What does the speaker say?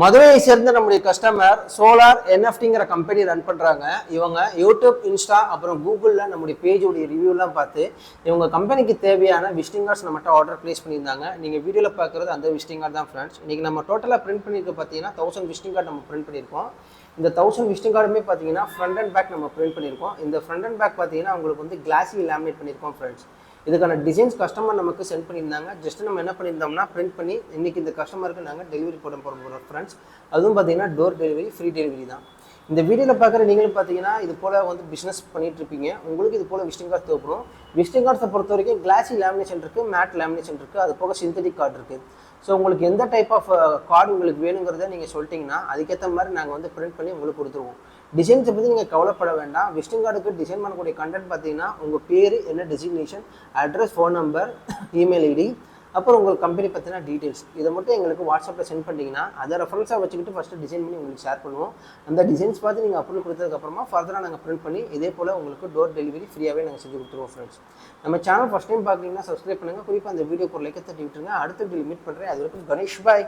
மதுரையை சேர்ந்த நம்முடைய கஸ்டமர் சோலார் என்எஃப்டிங்கிற கம்பெனி ரன் பண்ணுறாங்க. இவங்க யூடியூப், இன்ஸ்டா, அப்புறம் கூகுளில் நம்முடைய பேஜோடைய ரிவ்யூலாம் பார்த்து இவங்க கம்பெனிக்கு தேவையான விசிட்டிங் கார்ட்ஸ் நம்மகிட்ட ஆர்டர் ப்ளேஸ் பண்ணியிருந்தாங்க. நீங்கள் வீடியோவில் பார்க்குறது அந்த விசிட்டிங் கார்டு தான் ஃப்ரெண்ட்ஸ். இன்றைக்கி நம்ம டோட்டலாக பிரிண்ட் பண்ணியிருக்க பார்த்தீங்கன்னா 1000 விசிட்டிங் கார்டு நம்ம பிரிண்ட் பண்ணியிருக்கோம். இந்த 1000 விசிட்டிங் கார்டுமே பார்த்தீங்கன்னா ஃப்ரண்ட் அண்ட் பேக் நம்ம பிரிண்ட் பண்ணியிருக்கோம். இந்த ஃப்ரண்ட் அண்ட் பேக் பார்த்தீங்கன்னா உங்களுக்கு வந்து கிளாஸி லேமினேட் பண்ணியிருக்கோம் ஃப்ரெண்ட்ஸ். இதுக்கான டிசைன்ஸ் கஸ்டமர் நமக்கு சென்ட் பண்ணியிருந்தாங்க. ஜஸ்ட் நம்ம என்ன பண்ணியிருந்தோம்னா பிரிண்ட் பண்ணி இன்றைக்கி இந்த கஸ்டமருக்கு நாங்கள் டெலிவரி போட போகிறோம் ஃப்ரெண்ட்ஸ். அதுவும் பார்த்தீங்கன்னா டோர் டெலிவரி, ஃப்ரீ டெலிவரி தான். இந்த வீடியோவில் பார்க்குற நீங்களும் பார்த்தீங்கன்னா இது போல் வந்து பிஸ்னஸ் பண்ணிட்டு இருப்பீங்க. உங்களுக்கு இது போல் விசிட்டிங் கார்டு தேவைப்படும். விசிட்டிங் கார்ட்ஸை பொறுத்த வரைக்கும் கிளாஸி லேமினேஷன் இருக்குது, மேட் லேமினேஷன் இருக்குது, அது போக சிந்தட்டிக் கார்டு இருக்குது. ஸோ உங்களுக்கு எந்த டைப் ஆஃப் கார்டு உங்களுக்கு வேணுங்கிறத நீங்கள் சொல்லிட்டீங்கன்னா அதுக்கேற்ற மாதிரி நாங்கள் வந்து பிரிண்ட் பண்ணி உங்களுக்கு கொடுத்துருவோம். டிசைன்ஸை பற்றி நீங்கள் கவலைப்பட வேண்டாம். விசிட்டிங் கார்டுக்கு டிசைன் பண்ணக்கூடிய கண்டென்ட் பார்த்தீங்கன்னா உங்கள் பேர் என்ன, designation, address, phone number, email ID, அப்புறம் உங்கள் கம்பெனி பற்றின டீட்டெயில்ஸ் இதை மட்டும் எங்களுக்கு வாட்ஸ்அப்பில் சென்ட் பண்ணிட்டீங்கன்னா அதை ரெஃபரன்ஸாக வச்சுக்கிட்டு ஃபஸ்ட்டு டிசைன் பண்ணி உங்களுக்கு ஷேர் பண்ணுவோம். அந்த டிசைன்ஸ் பார்த்து நீங்கள் அப்ரூவல் கொடுத்ததுக்கப்புறமா ஃபர்தராக நாங்கள் பிரிண்ட் பண்ணி இதே போல் உங்களுக்கு டோர் டெலிவரி ஃப்ரீயாகவே நாங்கள் செஞ்சு கொடுத்துருவோம் ஃப்ரெண்ட்ஸ். நம்ம சேனல் ஃபஸ்ட் டைம் பார்க்குறீங்கன்னா சப்ஸ்கிரைப் பண்ணுங்கள். குறிப்பாக அந்த வீடியோ ஒரு லைக்கை தட்டி விட்டுருங்க. அடுத்த வீடியோ மீட் பண்ணுறேன். அது வரைக்கும் கணேஷ் பாய்.